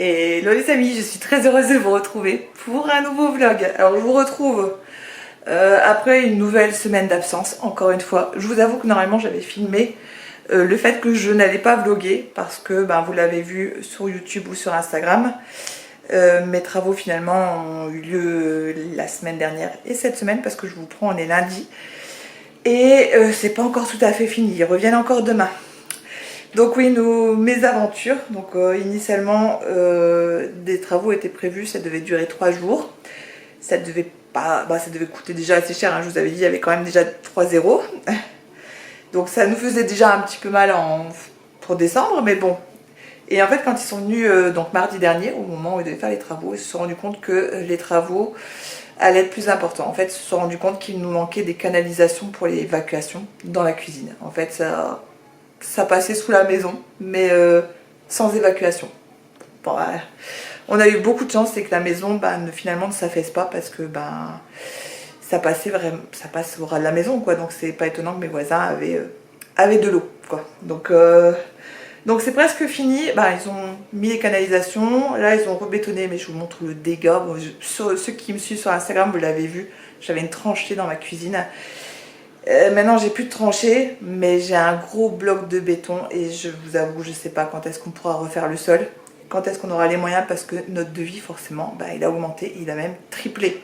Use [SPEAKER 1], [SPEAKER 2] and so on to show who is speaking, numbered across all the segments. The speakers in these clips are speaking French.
[SPEAKER 1] Hello les amis, je suis très heureuse de vous retrouver pour un nouveau vlog. Alors je vous retrouve après une nouvelle semaine d'absence, encore une fois. Je vous avoue que normalement j'avais filmé le fait que je n'allais pas vlogger parce que vous l'avez vu sur YouTube ou sur Instagram. Mes travaux finalement ont eu lieu la semaine dernière et cette semaine parce que je vous prends, on est lundi. Et c'est pas encore tout à fait fini, ils reviennent encore demain. Donc oui, mes aventures. Donc initialement, des travaux étaient prévus, ça devait durer 3 jours. Ça devait pas, ça devait coûter déjà assez cher, hein, je vous avais dit, il y avait quand même déjà 3 zéros. Donc ça nous faisait déjà un petit peu mal pour décembre, mais bon. Et en fait, quand ils sont venus donc mardi dernier, au moment où ils devaient faire les travaux, ils se sont rendus compte que les travaux allaient être plus importants. En fait, ils se sont rendus compte qu'il nous manquait des canalisations pour l'évacuation dans la cuisine. En fait, ça passait sous la maison, mais sans évacuation. Bon, on a eu beaucoup de chance, c'est que la maison finalement ne s'affaisse pas parce que ça passait vraiment, ça passe au ras de la maison, quoi. Donc c'est pas étonnant que mes voisins avaient de l'eau, quoi. Donc c'est presque fini. Ils ont mis les canalisations, là ils ont rebétonné, mais je vous montre le dégât. Bon, ceux qui me suivent sur Instagram, vous l'avez vu, j'avais une tranchée dans ma cuisine. Maintenant j'ai plus de tranchée, mais j'ai un gros bloc de béton et je vous avoue, je sais pas quand est-ce qu'on pourra refaire le sol, quand est-ce qu'on aura les moyens, parce que notre devis forcément, il a augmenté, il a même triplé.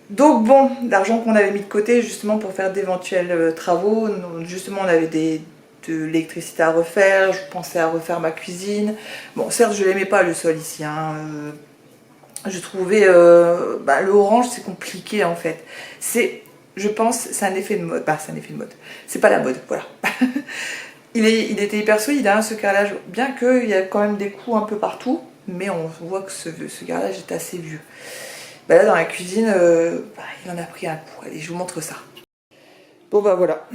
[SPEAKER 1] Donc bon, l'argent qu'on avait mis de côté justement pour faire d'éventuels travaux, justement on avait de l'électricité à refaire, je pensais à refaire ma cuisine. Bon, certes je l'aimais pas le sol ici, hein, je trouvais le orange c'est compliqué en fait. Je pense c'est un effet de mode. C'est un effet de mode. C'est pas la mode, voilà. il était hyper solide, hein, ce carrelage, bien qu'il y a quand même des coups un peu partout, mais on voit que ce carrelage est assez vieux. Là dans la cuisine, il en a pris un coup. Allez, je vous montre ça. Bon voilà.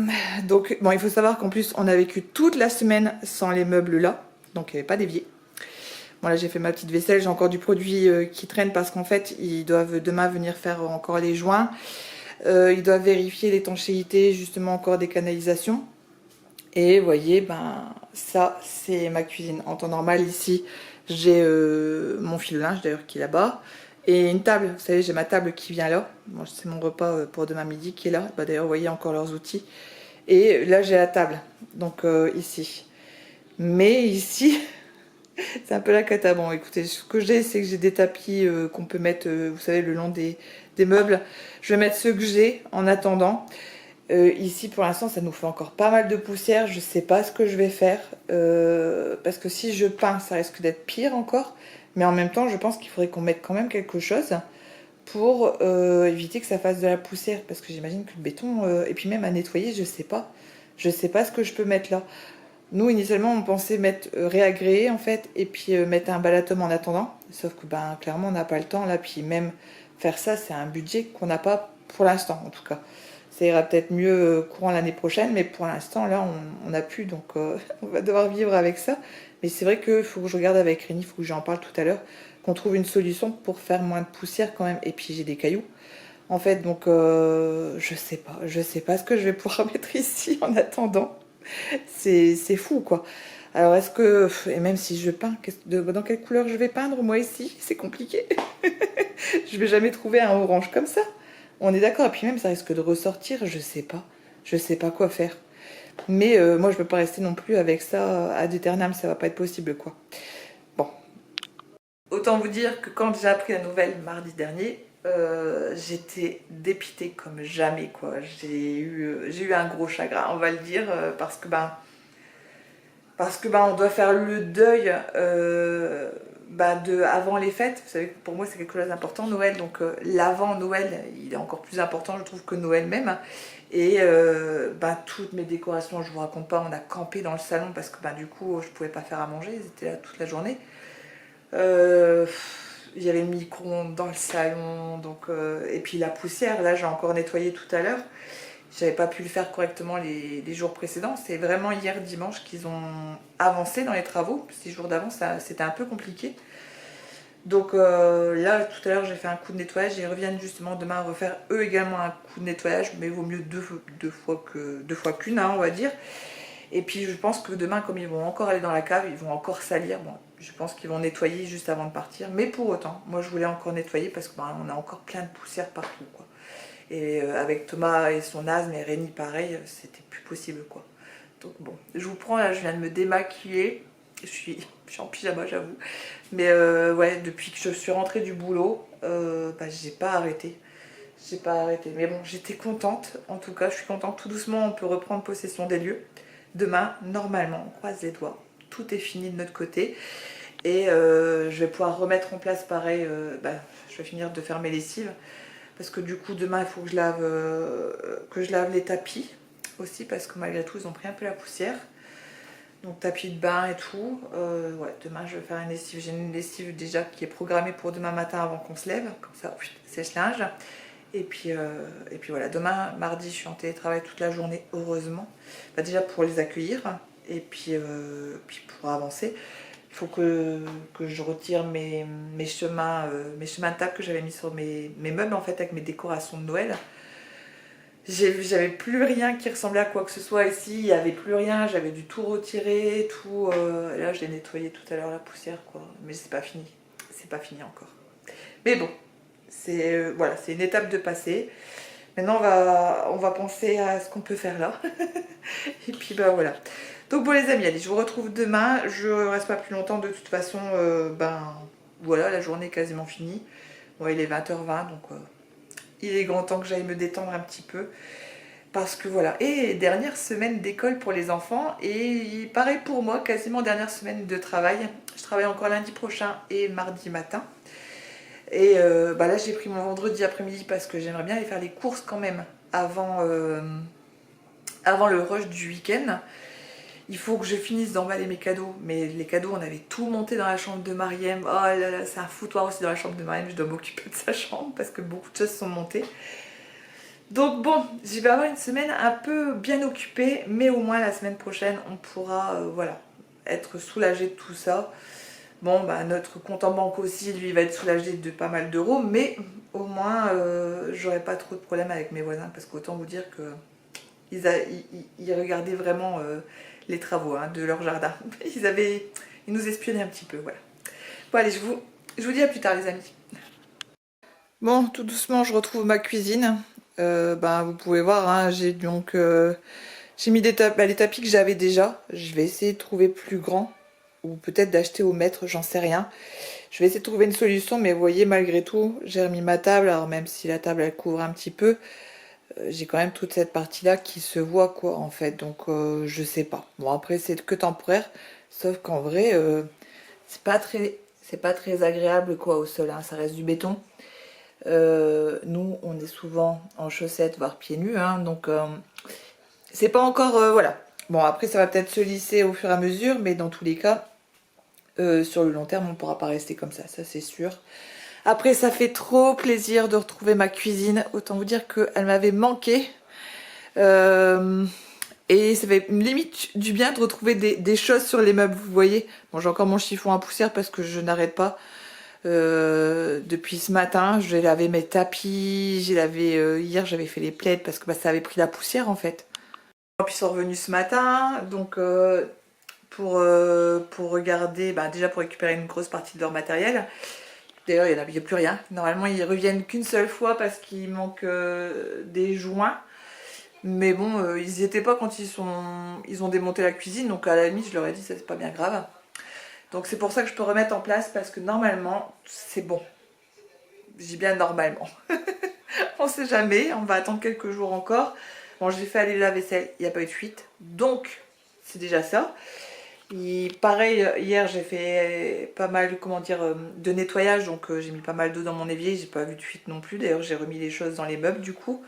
[SPEAKER 1] Donc bon, il faut savoir qu'en plus on a vécu toute la semaine sans les meubles là, donc il n'y avait pas d'évier. Bon là j'ai fait ma petite vaisselle, j'ai encore du produit qui traîne parce qu'en fait ils doivent demain venir faire encore les joints. Ils doivent vérifier l'étanchéité justement encore des canalisations. Et vous voyez, ça c'est ma cuisine. En temps normal ici, j'ai mon fil de linge d'ailleurs qui est là-bas. Et une table, vous savez, j'ai ma table qui vient là. Bon, c'est mon repas pour demain midi qui est là. D'ailleurs, vous voyez encore leurs outils. Et là, j'ai la table, donc ici. Mais ici, c'est un peu la cata. Bon, écoutez, ce que j'ai, c'est que j'ai des tapis qu'on peut mettre, vous savez, le long des meubles. Je vais mettre ceux que j'ai en attendant. Ici, pour l'instant, ça nous fait encore pas mal de poussière. Je sais pas ce que je vais faire. Parce que si je peins, ça risque d'être pire encore. Mais en même temps, je pense qu'il faudrait qu'on mette quand même quelque chose pour éviter que ça fasse de la poussière. Parce que j'imagine que le béton, et puis même à nettoyer, je sais pas. Je sais pas ce que je peux mettre là. Nous, initialement, on pensait mettre réagréer en fait, et puis mettre un balatum en attendant. Sauf que clairement, on n'a pas le temps là. Puis même faire ça, c'est un budget qu'on n'a pas pour l'instant, en tout cas. Ça ira peut-être mieux courant l'année prochaine, mais pour l'instant, là, on n'a plus, donc on va devoir vivre avec ça. Mais c'est vrai qu'il faut que je regarde avec Rémi, il faut que j'en parle tout à l'heure, qu'on trouve une solution pour faire moins de poussière quand même. Et puis j'ai des cailloux, en fait, donc je sais pas ce que je vais pouvoir mettre ici en attendant. C'est fou, quoi. Alors est-ce que, et même si je peins, dans quelle couleur je vais peindre moi ici? C'est compliqué. Je vais jamais trouver un orange comme ça. On est d'accord, et puis même ça risque de ressortir, je sais pas quoi faire. Mais moi je peux pas rester non plus avec ça ad aeternam, ça va pas être possible, quoi. Bon. Autant vous dire que quand j'ai appris la nouvelle mardi dernier, j'étais dépitée comme jamais, quoi. J'ai eu un gros chagrin, on va le dire, parce que on doit faire le deuil avant les fêtes. Vous savez que pour moi c'est quelque chose d'important, Noël, donc l'avant Noël il est encore plus important je trouve que Noël même. Et toutes mes décorations, je vous raconte pas, on a campé dans le salon parce que du coup je pouvais pas faire à manger, ils étaient là toute la journée. Il y avait le micro-ondes dans le salon, donc et puis la poussière, là j'ai encore nettoyé tout à l'heure. J'avais pas pu le faire correctement les jours précédents. C'est vraiment hier dimanche qu'ils ont avancé dans les travaux. 6 jours d'avant, c'était un peu compliqué. Donc là, tout à l'heure, j'ai fait un coup de nettoyage. Ils reviennent justement demain refaire eux également un coup de nettoyage. Mais il vaut mieux deux fois qu'une, hein, on va dire. Et puis je pense que demain, comme ils vont encore aller dans la cave, ils vont encore salir. Bon, je pense qu'ils vont nettoyer juste avant de partir. Mais pour autant, moi je voulais encore nettoyer parce qu'on a encore plein de poussière partout, quoi. Et avec Thomas et son asthme et Rémi pareil, c'était plus possible, quoi. Donc bon, je vous prends là, je viens de me démaquiller. Je suis en pyjama, j'avoue. Mais ouais, depuis que je suis rentrée du boulot, j'ai pas arrêté. J'ai pas arrêté. Mais bon, j'étais contente. En tout cas, je suis contente. Tout doucement, on peut reprendre possession des lieux. Demain, normalement, on croise les doigts. Tout est fini de notre côté. Et je vais pouvoir remettre en place pareil. Je vais finir de faire mes lessives. Parce que du coup, demain, il faut que je lave les tapis aussi. Parce que malgré tout, ils ont pris un peu la poussière. Donc tapis de bain et tout. Ouais, demain, je vais faire une lessive. J'ai une lessive déjà qui est programmée pour demain matin avant qu'on se lève. Comme ça, sèche-linge. Et puis voilà, demain, mardi, je suis en télétravail toute la journée, heureusement. Déjà pour les accueillir. Et puis pour avancer, il faut que je retire mes chemins de table que j'avais mis sur mes meubles, en fait, avec mes décorations de Noël. J'avais plus rien qui ressemblait à quoi que ce soit ici, il n'y avait plus rien, j'avais dû tout retirer, tout. Là, je l'ai nettoyé tout à l'heure, la poussière, quoi. Mais c'est pas fini. C'est pas fini encore. Mais bon, c'est voilà, c'est une étape de passé. Maintenant, on va penser à ce qu'on peut faire là. Et puis, voilà. Donc, bon, les amis, allez, je vous retrouve demain. Je reste pas plus longtemps. De toute façon, voilà, la journée est quasiment finie. Bon, il est 20h20, donc il est grand temps que j'aille me détendre un petit peu. Parce que voilà. Et dernière semaine d'école pour les enfants. Et pareil pour moi, quasiment dernière semaine de travail. Je travaille encore lundi prochain et mardi matin. Et là, j'ai pris mon vendredi après-midi parce que j'aimerais bien aller faire les courses quand même avant le rush du week-end. Il faut que je finisse d'emballer mes cadeaux. Mais les cadeaux, on avait tout monté dans la chambre de Mariem. Oh là là, c'est un foutoir aussi dans la chambre de Mariem. Je dois m'occuper de sa chambre parce que beaucoup de choses sont montées. Donc bon, je vais avoir une semaine un peu bien occupée. Mais au moins la semaine prochaine, on pourra être soulagé de tout ça. Bon, notre compte en banque aussi, lui, va être soulagé de pas mal d'euros, mais au moins, j'aurai pas trop de problèmes avec mes voisins, parce qu'autant vous dire que ils regardaient vraiment les travaux de leur jardin. Ils nous espionnaient un petit peu, voilà. Bon, allez, je vous dis à plus tard, les amis. Bon, tout doucement, je retrouve ma cuisine. Vous pouvez voir, hein, j'ai mis les tapis que j'avais déjà. Je vais essayer de trouver plus grand. Ou peut-être d'acheter au mètre, j'en sais rien. Je vais essayer de trouver une solution, mais vous voyez, malgré tout, j'ai remis ma table. Alors même si la table, elle couvre un petit peu, j'ai quand même toute cette partie-là qui se voit, quoi, en fait. Donc, je sais pas. Bon, après, c'est que temporaire. Sauf qu'en vrai, c'est pas très agréable, quoi, au sol, hein. Ça reste du béton. Nous, on est souvent en chaussettes, voire pieds nus, hein, donc c'est pas encore... voilà. Bon, après, ça va peut-être se lisser au fur et à mesure, mais dans tous les cas, sur le long terme, on ne pourra pas rester comme ça c'est sûr. Après, ça fait trop plaisir de retrouver ma cuisine. Autant vous dire qu'elle m'avait manqué. Et ça fait limite du bien de retrouver des choses sur les meubles, vous voyez. Bon, j'ai encore mon chiffon à poussière parce que je n'arrête pas. Depuis ce matin, j'ai lavé mes tapis, hier j'avais fait les plaids parce que ça avait pris la poussière en fait. Et puis ils sont revenus ce matin, donc pour regarder, déjà pour récupérer une grosse partie de leur matériel. D'ailleurs, il n'y a plus rien. Normalement, ils reviennent qu'une seule fois parce qu'il manque des joints. Mais bon, ils n'y étaient pas quand ils ont démonté la cuisine. Donc à la limite, je leur ai dit, ça c'est pas bien grave. Donc c'est pour ça que je peux remettre en place parce que normalement, c'est bon. Je dis bien normalement. On sait jamais, on va attendre quelques jours encore. Bon, j'ai fait aller la vaisselle, il n'y a pas eu de fuite. Donc, c'est déjà ça. Et pareil, hier j'ai fait pas mal, de nettoyage, donc j'ai mis pas mal d'eau dans mon évier, j'ai pas vu de fuite non plus. D'ailleurs, j'ai remis les choses dans les meubles du coup.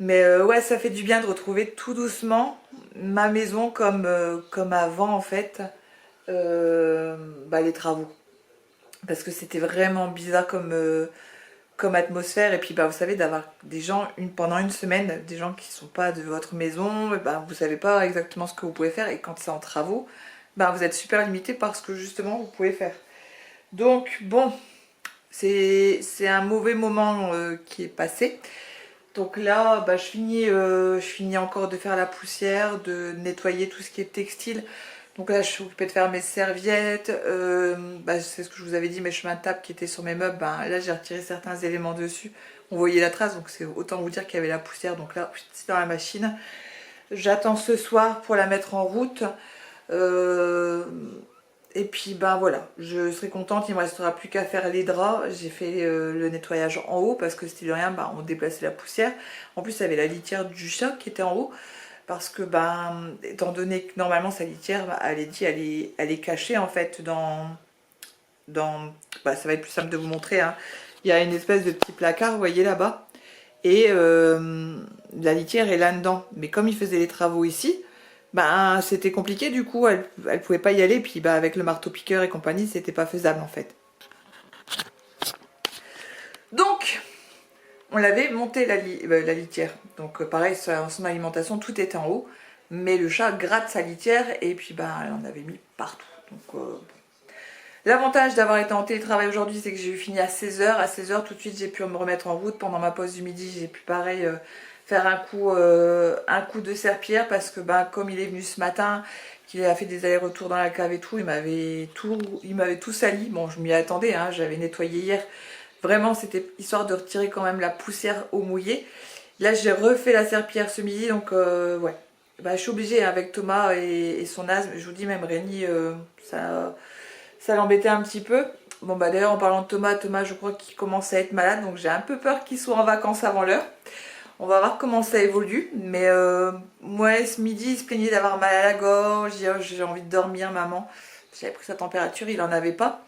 [SPEAKER 1] Mais ouais, ça fait du bien de retrouver tout doucement ma maison comme avant en fait, les travaux. Parce que c'était vraiment bizarre comme atmosphère. Et puis vous savez, d'avoir des gens pendant une semaine, des gens qui ne sont pas de votre maison, vous savez pas exactement ce que vous pouvez faire. Et quand c'est en travaux, vous êtes super limité par ce que justement vous pouvez faire. Donc bon, c'est un mauvais moment qui est passé. Donc là, bah, je finis encore de faire la poussière, de nettoyer tout ce qui est textile. Donc là, je suis occupée de faire mes serviettes. Bah, c'est ce que je vous avais dit, mes chemins de table qui étaient sur mes meubles. Bah, là, j'ai retiré certains éléments dessus. On voyait la trace, donc c'est autant vous dire qu'il y avait la poussière. Donc là, c'est dans la machine. J'attends ce soir pour la mettre en route. Et puis ben voilà, je serai contente, il me restera plus qu'à faire les draps. J'ai fait le nettoyage en haut parce que c'était de rien, ben, on déplaçait la poussière. En plus, il y avait la litière du chat qui était en haut. Parce que ben, étant donné que normalement sa litière, ben, elle est cachée en fait bah, ça va être plus simple de vous montrer. Hein. Il y a une espèce de petit placard, vous voyez là-bas. Et la litière est là-dedans. Mais comme il faisait les travaux ici, ben c'était compliqué du coup, elle pouvait pas y aller. Puis bah, avec le marteau-piqueur et compagnie, c'était pas faisable en fait. Donc, on l'avait monté la litière. Donc pareil, son alimentation, tout était en haut. Mais le chat gratte sa litière et puis bah, elle en avait mis partout. Donc l'avantage d'avoir été en télétravail aujourd'hui, c'est que j'ai eu fini à 16 h. À 16 h, tout de suite, j'ai pu me remettre en route. Pendant ma pause du midi, j'ai pu pareil faire un coup de serpillière parce que bah, comme il est venu ce matin, qu'il a fait des allers-retours dans la cave et tout, il m'avait tout sali. Bon, je m'y attendais, hein, j'avais nettoyé hier. Vraiment, c'était histoire de retirer quand même la poussière au mouillé. Là, j'ai refait la serpillière ce midi, donc ouais. Bah, je suis obligée hein, avec Thomas et son asthme. Je vous dis, même Rémi, ça l'embêtait un petit peu. Bon bah d'ailleurs en parlant de Thomas je crois qu'il commence à être malade, donc j'ai un peu peur qu'il soit en vacances avant l'heure. On va voir comment ça évolue, mais moi ce midi il se plaignait d'avoir mal à la gorge, il dit, oh, j'ai envie de dormir maman. J'avais pris sa température, il en avait pas.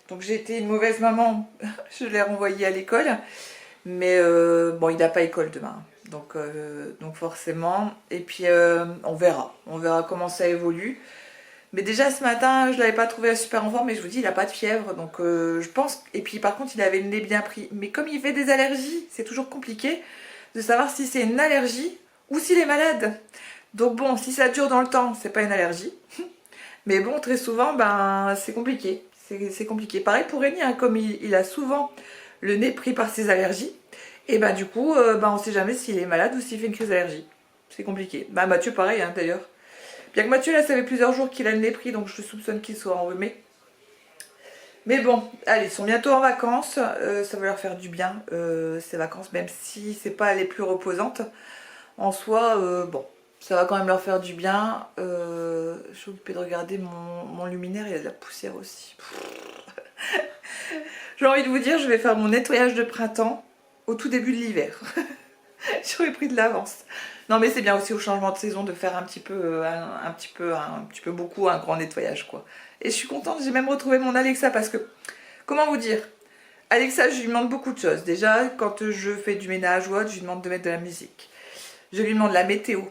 [SPEAKER 1] Donc j'ai été une mauvaise maman, je l'ai renvoyé à l'école. Mais bon il n'a pas école demain, donc forcément. Et puis on verra comment ça évolue. Mais déjà ce matin, je l'avais pas trouvé super en forme, mais je vous dis, il a pas de fièvre, donc je pense. Et puis par contre, il avait le nez bien pris. Mais comme il fait des allergies, c'est toujours compliqué de savoir si c'est une allergie ou s'il est malade. Donc bon, si ça dure dans le temps, c'est pas une allergie. Mais bon, très souvent, ben c'est compliqué. C'est compliqué. Pareil pour Rémi, hein, comme il a souvent le nez pris par ses allergies, et ben du coup, ben, on sait jamais s'il est malade ou s'il fait une crise d'allergie. C'est compliqué. Bah Mathieu, pareil hein, d'ailleurs. Bien que Mathieu, là, ça fait plusieurs jours qu'il a le nez pris, donc je soupçonne qu'il soit enrhumé. Mais bon, allez, ils sont bientôt en vacances, ça va leur faire du bien, ces vacances, même si c'est pas les plus reposantes. En soi, bon, ça va quand même leur faire du bien. Je suis occupée de regarder mon luminaire, il y a de la poussière aussi. J'ai envie de vous dire, je vais faire mon nettoyage de printemps au tout début de l'hiver. J'aurais pris de l'avance. Non mais c'est bien aussi au changement de saison de faire un petit peu beaucoup un grand nettoyage quoi. Et je suis contente, j'ai même retrouvé mon Alexa parce que, comment vous dire, Alexa je lui demande beaucoup de choses. Déjà quand je fais du ménage ou autre, je lui demande de mettre de la musique. Je lui demande la météo.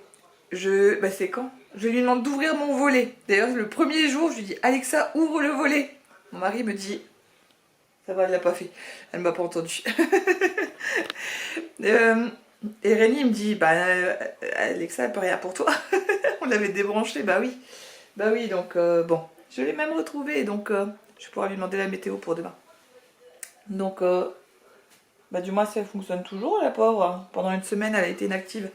[SPEAKER 1] Bah c'est quand? Je lui demande d'ouvrir mon volet. D'ailleurs le premier jour je lui dis Alexa ouvre le volet. Mon mari me dit ça va, elle l'a pas fait. Elle m'a pas entendu. Et Rémi me dit bah Alexa elle peut rien pour toi. On l'avait débranché, bah oui. Bah oui, donc bon. Je l'ai même retrouvé, donc je vais pouvoir lui demander la météo pour demain. Donc bah du moins si elle fonctionne toujours la pauvre. Hein. Pendant une semaine elle a été inactive.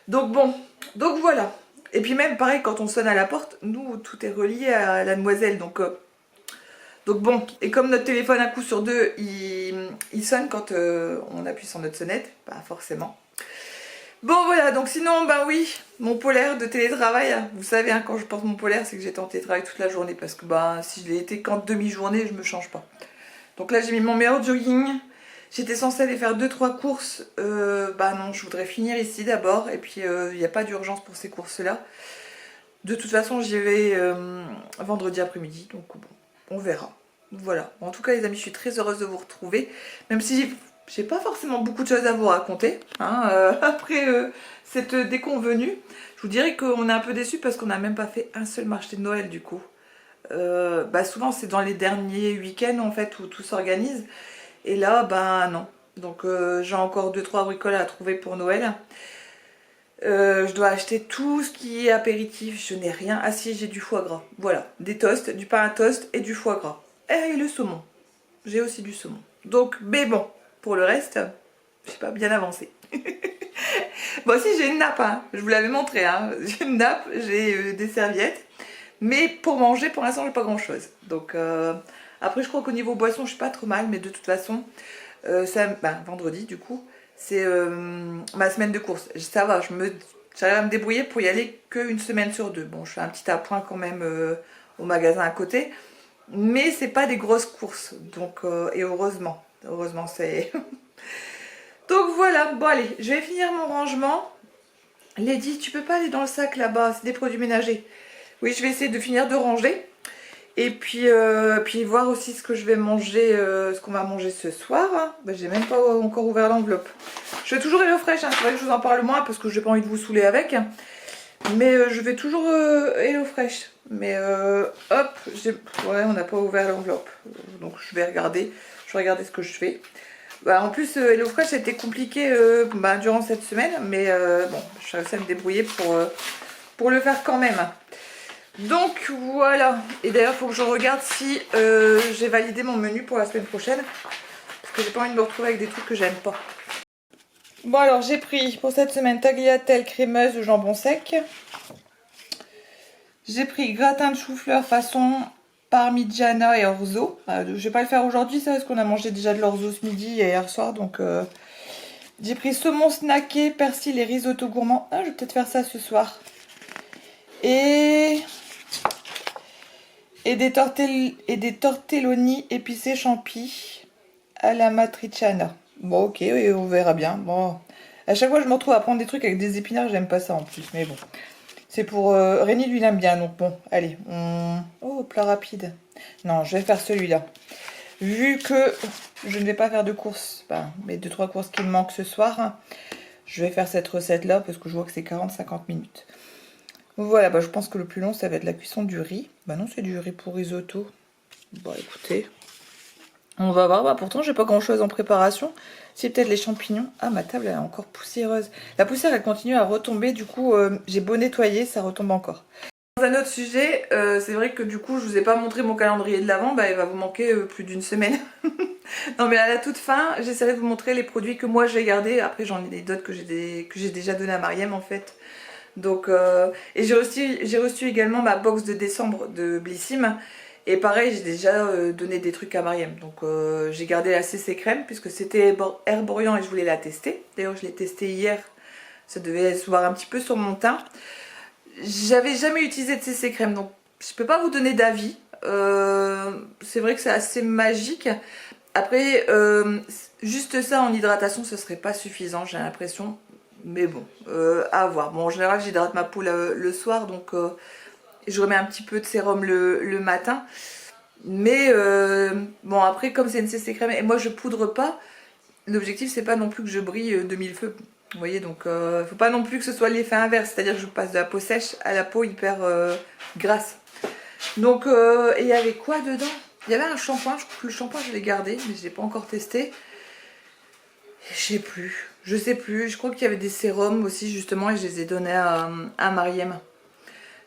[SPEAKER 1] Donc bon, donc voilà. Et puis même pareil quand on sonne à la porte, nous tout est relié à la demoiselle, donc bon, et comme notre téléphone à coup sur deux, il sonne quand on appuie sur notre sonnette, pas forcément. Bon voilà, donc sinon, bah oui, mon polaire de télétravail, vous savez, hein, quand je porte mon polaire, c'est que j'étais en télétravail toute la journée, parce que bah si je l'ai été qu'en demi-journée, je me change pas. Donc là j'ai mis mon meilleur jogging, j'étais censée aller faire 2-3 courses, bah non, je voudrais finir ici d'abord, et puis il n'y a pas d'urgence pour ces courses-là. De toute façon, j'y vais vendredi après-midi, donc bon, on verra. Voilà. En tout cas, les amis, je suis très heureuse de vous retrouver. Même si j'ai pas forcément beaucoup de choses à vous raconter. Hein, après cette déconvenue, je vous dirais qu'on est un peu déçus parce qu'on n'a même pas fait un seul marché de Noël du coup. Bah souvent, c'est dans les derniers week-ends en fait où tout s'organise. Et là, bah non. Donc j'ai encore 2-3 bricoles à trouver pour Noël. Je dois acheter tout ce qui est apéritif, je n'ai rien. Ah si, j'ai du foie gras. Voilà, des toasts, du pain à toast et du foie gras. Et le saumon. J'ai aussi du saumon. Donc, mais bon, pour le reste, je sais pas, bien avancé. Bon, si, j'ai une nappe, hein. Je vous l'avais montré, hein. J'ai une nappe, j'ai des serviettes. Mais pour manger, pour l'instant, j'ai pas grand chose. Donc, après, je crois qu'au niveau boisson, je suis pas trop mal. Mais de toute façon, vendredi, du coup, c'est ma semaine de course. Ça va, j'arrive à me débrouiller pour y aller qu'une semaine sur deux. Bon, je fais un petit appoint quand même au magasin à côté. Mais c'est pas des grosses courses. Donc, et heureusement. Heureusement, c'est... Donc voilà, bon allez, je vais finir mon rangement. Lady, tu peux pas aller dans le sac là-bas, c'est des produits ménagers. Oui, je vais essayer de finir de ranger. Et puis voir aussi ce que je vais manger, ce qu'on va manger ce soir. Ben, j'ai même pas encore ouvert l'enveloppe. Je vais toujours HelloFresh, hein. C'est vrai que je vous en parle moins parce que j'ai pas envie de vous saouler avec. Mais je vais toujours HelloFresh. Mais hop, ouais, on n'a pas ouvert l'enveloppe. Donc je vais regarder ce que je fais. Bah, en plus, HelloFresh c'était compliqué durant cette semaine. Mais bon, je réussi à me débrouiller pour le faire quand même. Donc voilà, et d'ailleurs il faut que je regarde si j'ai validé mon menu pour la semaine prochaine, parce que j'ai pas envie de me retrouver avec des trucs que j'aime pas. Bon alors j'ai pris pour cette semaine tagliatelle crémeuse de jambon sec. J'ai pris gratin de chou-fleur façon parmigiana et orzo. Je vais pas le faire aujourd'hui ça parce qu'on a mangé déjà de l'orzo ce midi et hier soir, donc j'ai pris saumon snacké, persil et risotto gourmand. Je vais peut-être faire ça ce soir. Et des tortelloni épicés champi à la matriciana. Bon, ok, et on verra bien. Bon, à chaque fois, je me retrouve à prendre des trucs avec des épinards, j'aime pas ça en plus. Mais bon, c'est pour... Rémi, lui, il aime bien. Donc bon, allez. Oh, plat rapide. Non, je vais faire celui-là. Vu que je ne vais pas faire de courses, mes 2-3 courses qui me manquent ce soir, je vais faire cette recette-là parce que je vois que c'est 40-50 minutes. Voilà, je pense que le plus long, ça va être la cuisson du riz. Non, c'est du riz pour risotto. Bon, écoutez, on va voir. Pourtant, j'ai pas grand-chose en préparation. C'est peut-être les champignons. Ah, ma table, elle est encore poussiéreuse. La poussière, elle continue à retomber. Du coup, j'ai beau nettoyer, ça retombe encore. Dans un autre sujet, c'est vrai que du coup, je vous ai pas montré mon calendrier de l'Avent. Il va vous manquer plus d'une semaine. Non, mais à la toute fin, j'essaierai de vous montrer les produits que moi, j'ai gardés. Après, j'en ai d'autres que j'ai déjà donné à Mariem, en fait. Donc, et j'ai reçu également ma box de décembre de Blissim. Et pareil, j'ai déjà donné des trucs à Mariem. Donc j'ai gardé la CC crème puisque c'était herborian et je voulais la tester. D'ailleurs, je l'ai testé hier. Ça devait se voir un petit peu sur mon teint. J'avais jamais utilisé de CC crème, donc je peux pas vous donner d'avis. C'est vrai que c'est assez magique. Après, juste ça en hydratation, ce serait pas suffisant, j'ai l'impression. Mais bon, à voir. Bon, en général, j'hydrate ma peau le soir, donc je remets un petit peu de sérum le matin. Mais bon, après, comme c'est une CC crème, et moi je poudre pas, l'objectif c'est pas non plus que je brille de mille feux. Vous voyez, donc faut pas non plus que ce soit l'effet inverse, c'est-à-dire que je passe de la peau sèche à la peau hyper grasse. Donc, et il y avait quoi dedans? Il y avait un shampoing, je crois que le shampoing je l'ai gardé, mais je l'ai pas encore testé. Je sais plus, je crois qu'il y avait des sérums aussi justement et je les ai donnés à Mariem.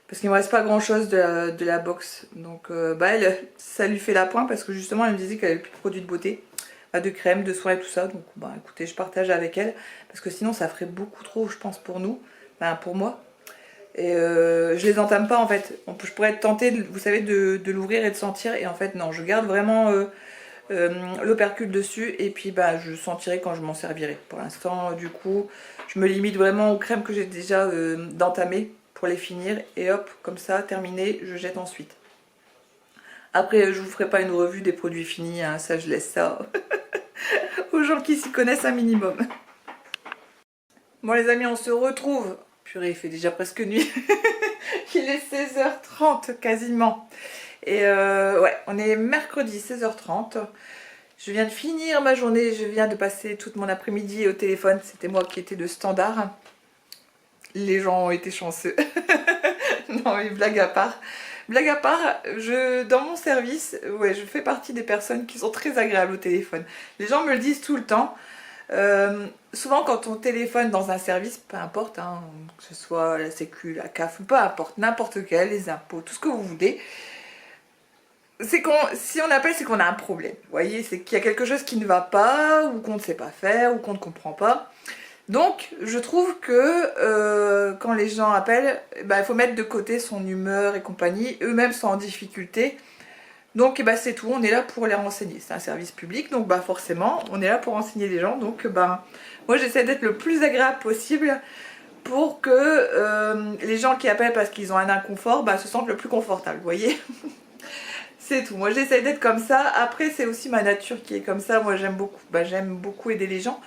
[SPEAKER 1] Parce qu'il ne me reste pas grand chose de la box. Donc elle, ça lui fait la pointe parce que justement elle me disait qu'elle avait plus de produits de beauté. De crème, de soins et tout ça. Donc écoutez, je partage avec elle. Parce que sinon ça ferait beaucoup trop je pense pour nous. Pour moi. Et je les entame pas en fait. Je pourrais être tentée, vous savez, de l'ouvrir et de sentir. Et en fait non, je garde vraiment... l'opercule dessus et puis je sentirai quand je m'en servirai. Pour l'instant du coup je me limite vraiment aux crèmes que j'ai déjà d'entamer pour les finir et hop comme ça terminé, je jette ensuite. Après je vous ferai pas une revue des produits finis, hein, ça je laisse ça aux gens qui s'y connaissent un minimum. Bon les amis, on se retrouve. Purée, il fait déjà presque nuit. Il est 16h30 quasiment. Et ouais, on est mercredi 16h30. Je viens de finir ma journée, je viens de passer toute mon après-midi au téléphone. C'était moi qui étais de standard. Les gens ont été chanceux. Non mais blague à part. Blague à part, dans mon service, ouais, je fais partie des personnes qui sont très agréables au téléphone. Les gens me le disent tout le temps. Souvent quand on téléphone dans un service, peu importe, hein, que ce soit la sécu, la CAF, peu importe, n'importe quel, les impôts, tout ce que vous voulez, si on appelle, c'est qu'on a un problème. Vous voyez, c'est qu'il y a quelque chose qui ne va pas, ou qu'on ne sait pas faire, ou qu'on ne comprend pas. Donc je trouve que quand les gens appellent, bah, il faut mettre de côté son humeur et compagnie, eux-mêmes sont en difficulté. Donc bah, c'est tout, on est là pour les renseigner, c'est un service public, donc bah, forcément on est là pour renseigner les gens. Donc bah, moi j'essaie d'être le plus agréable possible pour que les gens qui appellent parce qu'ils ont un inconfort bah, se sentent le plus confortable, vous voyez. C'est tout, moi j'essaie d'être comme ça. Après c'est aussi ma nature qui est comme ça, moi j'aime beaucoup aider les gens.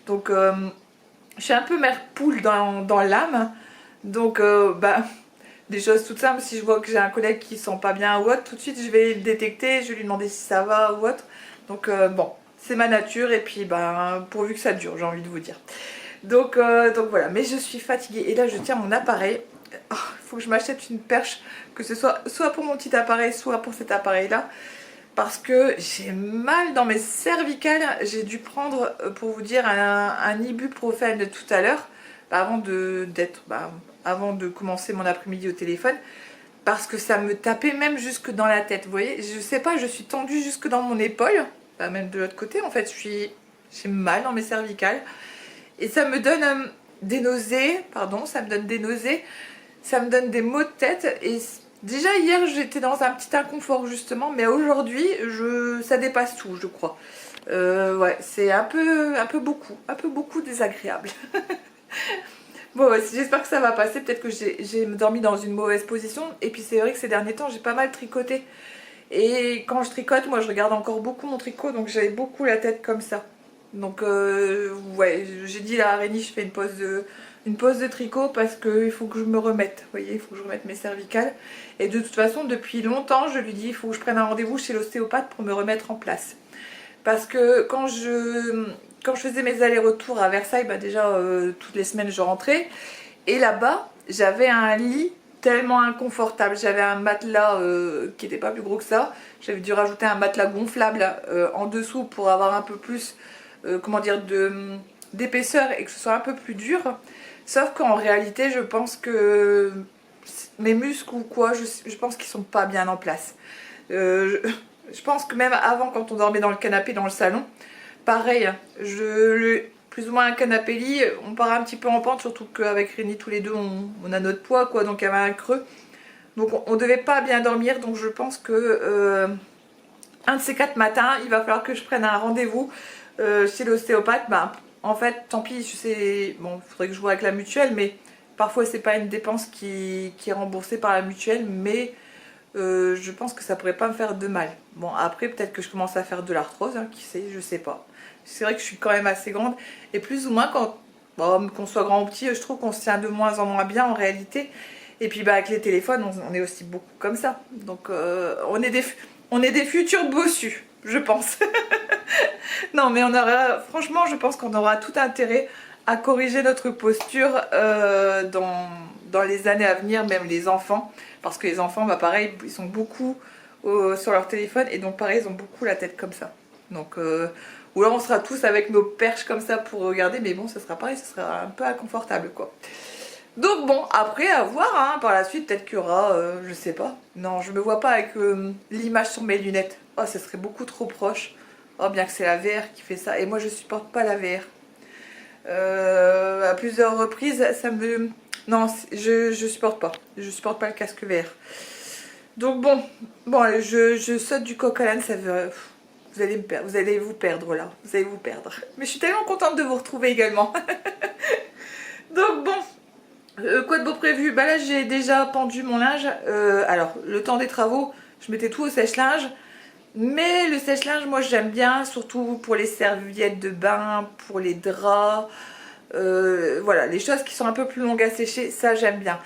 [SPEAKER 1] Donc je suis un peu mère poule dans l'âme. Donc bah, des choses toutes simples, si je vois que j'ai un collègue qui sent pas bien ou autre, tout de suite je vais le détecter, je vais lui demander si ça va ou autre. Donc bon, c'est ma nature et puis ben pourvu que ça dure, j'ai envie de vous dire. Donc voilà, mais je suis fatiguée et là je tiens mon appareil. Il faut que je m'achète une perche, que ce soit pour mon petit appareil, soit pour cet appareil là. Parce que j'ai mal dans mes cervicales. J'ai dû prendre, pour vous dire, un ibuprofène tout à l'heure, avant de commencer mon après-midi au téléphone, parce que ça me tapait même jusque dans la tête. Vous voyez, je sais pas, je suis tendue jusque dans mon épaule, bah, même de l'autre côté en fait, j'ai mal dans mes cervicales. Et ça me donne des nausées, ça me donne des nausées, ça me donne des maux de tête. Et déjà hier j'étais dans un petit inconfort justement, mais aujourd'hui ça dépasse tout je crois. Ouais, c'est un peu beaucoup désagréable. Bon, ouais, j'espère que ça va passer. Peut-être que j'ai dormi dans une mauvaise position. Et puis c'est vrai que ces derniers temps j'ai pas mal tricoté. Et quand je tricote, moi je regarde encore beaucoup mon tricot, donc j'avais beaucoup la tête comme ça. Donc ouais, j'ai dit là à Rémi, je fais une pause de tricot parce qu'il faut que je me remette, vous voyez, il faut que je remette mes cervicales. Et de toute façon, depuis longtemps, je lui dis il faut que je prenne un rendez-vous chez l'ostéopathe pour me remettre en place. Parce que quand je faisais mes allers-retours à Versailles, bah déjà toutes les semaines je rentrais. Et là-bas, j'avais un lit tellement inconfortable. J'avais un matelas qui n'était pas plus gros que ça. J'avais dû rajouter un matelas gonflable en dessous pour avoir un peu plus, comment dire, d'épaisseur et que ce soit un peu plus dur. Sauf qu'en réalité, je pense que mes muscles ou quoi, je pense qu'ils sont pas bien en place. Je pense que même avant, quand on dormait dans le canapé, dans le salon, pareil, plus ou moins un canapé lit, on part un petit peu en pente, surtout qu'avec Rémi, tous les deux, on a notre poids, quoi, donc il y avait un creux. Donc on devait pas bien dormir, donc je pense que un de ces 4 matins, il va falloir que je prenne un rendez-vous chez l'ostéopathe. Bah, en fait, tant pis, je sais, bon, il faudrait que je vois avec la mutuelle, mais parfois c'est pas une dépense qui est remboursée par la mutuelle, mais je pense que ça pourrait pas me faire de mal. Bon, après, peut-être que je commence à faire de l'arthrose, hein, qui sait, je sais pas. C'est vrai que je suis quand même assez grande, et plus ou moins qu'on soit grand ou petit, je trouve qu'on se tient de moins en moins bien en réalité. Et puis bah, avec les téléphones, on est aussi beaucoup comme ça. Donc on est des futurs bossus, je pense. Non mais franchement, je pense qu'on aura tout intérêt à corriger notre posture dans les années à venir, même les enfants. Parce que les enfants, bah pareil, ils sont beaucoup sur leur téléphone et donc pareil, ils ont beaucoup la tête comme ça. Donc, ou alors on sera tous avec nos perches comme ça pour regarder, mais bon, ça sera pareil, ça sera un peu inconfortable quoi. Donc bon, après à voir, hein, par la suite, peut-être qu'il y aura, je sais pas. Non, je me vois pas avec l'image sur mes lunettes. Oh, ça serait beaucoup trop proche. Oh, bien que c'est la VR qui fait ça. Et moi, je supporte pas la VR. À plusieurs reprises, ça me... Non, je supporte pas. Je supporte pas le casque VR. Donc bon, allez, je saute du coq à l'âne, ça veut... Vous allez me perdre, vous allez vous perdre là. Vous allez vous perdre. Mais je suis tellement contente de vous retrouver également. Donc bon... quoi de beau prévu? Bah là j'ai déjà pendu mon linge. Alors le temps des travaux, je mettais tout au sèche-linge. Mais le sèche-linge, moi j'aime bien, surtout pour les serviettes de bain, pour les draps. Voilà, les choses qui sont un peu plus longues à sécher, ça j'aime bien.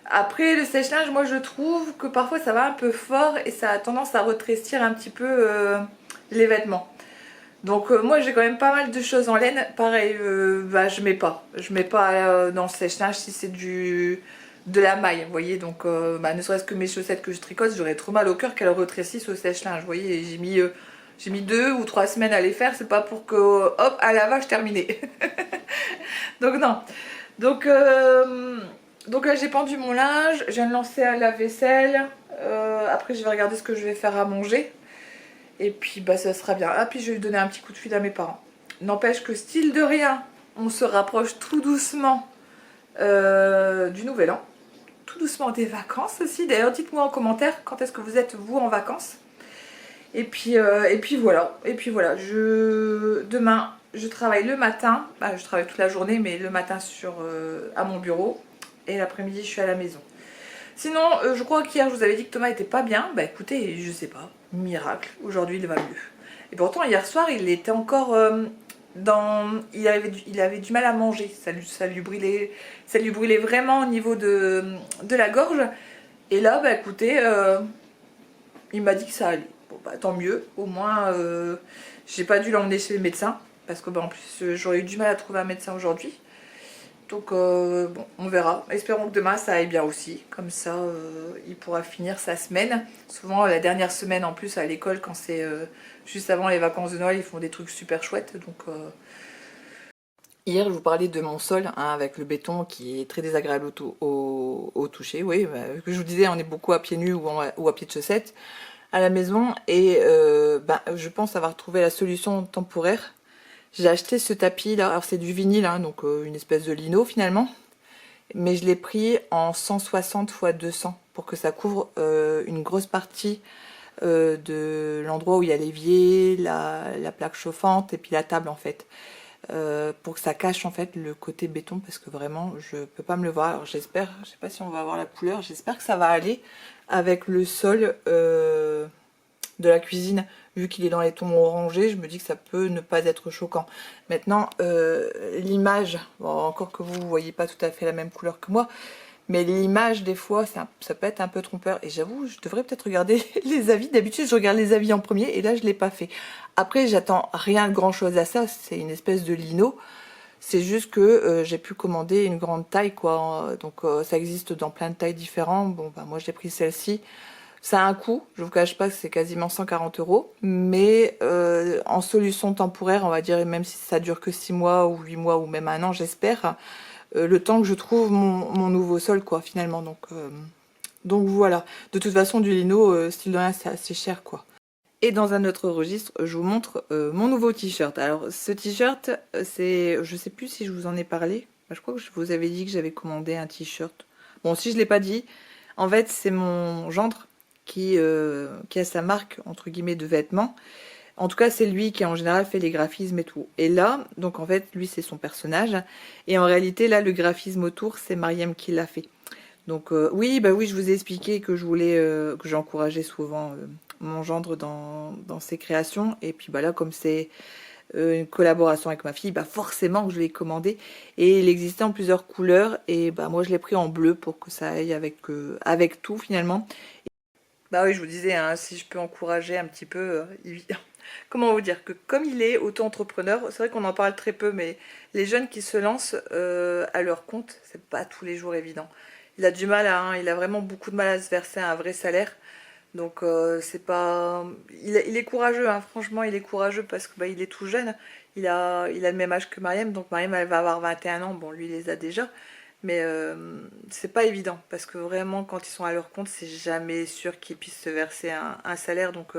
[SPEAKER 1] Après le sèche-linge, moi je trouve que parfois ça va un peu fort et ça a tendance à rétrécir un petit peu les vêtements. Donc moi j'ai quand même pas mal de choses en laine. Pareil, bah, je mets pas dans le sèche-linge si c'est de la maille, vous voyez. Donc bah, ne serait-ce que mes chaussettes que je tricote, j'aurais trop mal au cœur qu'elles rétrécissent au sèche-linge, vous voyez. J'ai mis 2 ou 3 semaines à les faire, c'est pas pour que hop à lavage terminé. Donc non. Donc là j'ai pendu mon linge, je viens de lancer à la vaisselle. Après je vais regarder ce que je vais faire à manger. Et puis bah ça sera bien. Ah puis je vais lui donner un petit coup de fil à mes parents. N'empêche que style de rien, on se rapproche tout doucement du nouvel an. Tout doucement des vacances aussi. D'ailleurs, dites-moi en commentaire quand est-ce que vous êtes vous en vacances. Et puis voilà. Demain, je travaille le matin. Bah, je travaille toute la journée, mais le matin à mon bureau. Et l'après-midi, je suis à la maison. Sinon, je crois qu'hier, je vous avais dit que Thomas était pas bien. Bah écoutez, je sais pas. Miracle. Aujourd'hui, il va mieux. Et pourtant, hier soir, il était encore il avait du mal à manger. Ça lui brûlait vraiment au niveau de la gorge. Et là, bah écoutez, il m'a dit que ça allait. Bon bah tant mieux. Au moins, j'ai pas dû l'emmener chez le médecin. Parce que bah, en plus, j'aurais eu du mal à trouver un médecin aujourd'hui. Donc bon, on verra. Espérons que demain ça aille bien aussi. Comme ça, il pourra finir sa semaine. Souvent, la dernière semaine en plus à l'école, quand c'est juste avant les vacances de Noël, ils font des trucs super chouettes. Donc hier, je vous parlais de mon sol hein, avec le béton qui est très désagréable au toucher. Oui, bah, que je vous disais, on est beaucoup à pieds nus ou à pieds de chaussettes à la maison. Et bah, je pense avoir trouvé la solution temporaire. J'ai acheté ce tapis là, alors c'est du vinyle, hein, donc une espèce de lino finalement. Mais je l'ai pris en 160 x 200 pour que ça couvre une grosse partie de l'endroit où il y a l'évier, la plaque chauffante et puis la table en fait. Pour que ça cache en fait le côté béton parce que vraiment je peux pas me le voir. Alors j'espère, je sais pas si on va avoir la couleur, j'espère que ça va aller avec le sol de la cuisine. Vu qu'il est dans les tons orangés, je me dis que ça peut ne pas être choquant. Maintenant, l'image, bon, encore que vous ne voyez pas tout à fait la même couleur que moi, mais l'image, des fois, ça peut être un peu trompeur. Et j'avoue, je devrais peut-être regarder les avis. D'habitude, je regarde les avis en premier, et là, je ne l'ai pas fait. Après, j'attends rien de grand-chose à ça. C'est une espèce de lino. C'est juste que j'ai pu commander une grande taille, quoi. Donc, ça existe dans plein de tailles différentes. Bon, bah, moi, j'ai pris celle-ci. Ça a un coût, je vous cache pas que c'est quasiment 140 €, mais en solution temporaire, on va dire, même si ça dure que 6 mois ou 8 mois ou même un an, j'espère, le temps que je trouve mon nouveau sol, quoi, finalement. Donc voilà. De toute façon, du lino, style de rien, c'est assez cher, quoi. Et dans un autre registre, je vous montre mon nouveau t-shirt. Alors, ce t-shirt, je sais plus si je vous en ai parlé. Je crois que je vous avais dit que j'avais commandé un t-shirt. Bon, si je l'ai pas dit, en fait, c'est mon gendre qui a sa marque, entre guillemets, de vêtements. En tout cas, c'est lui qui, en général, fait les graphismes et tout. Et là, donc en fait, lui, c'est son personnage. Et en réalité, là, le graphisme autour, c'est Mariam qui l'a fait. Donc oui, bah oui, je vous ai expliqué que je voulais, que j'encourageais souvent mon gendre dans ses créations. Et puis bah là, comme c'est une collaboration avec ma fille, bah forcément que je l'ai commandé. Et il existait en plusieurs couleurs. Et bah moi, je l'ai pris en bleu pour que ça aille avec tout finalement. Bah oui, je vous disais, hein, si je peux encourager un petit peu, comment vous dire, que comme il est auto-entrepreneur, c'est vrai qu'on en parle très peu, mais les jeunes qui se lancent à leur compte, c'est pas tous les jours évident. Il a du mal il a vraiment beaucoup de mal à se verser un vrai salaire. Donc c'est pas, il est courageux, hein, franchement, il est courageux parce que bah, il est tout jeune. Il a le même âge que Mariam, donc Mariam elle va avoir 21 ans, bon lui il les a déjà. Mais c'est pas évident parce que vraiment quand ils sont à leur compte c'est jamais sûr qu'ils puissent se verser un salaire, donc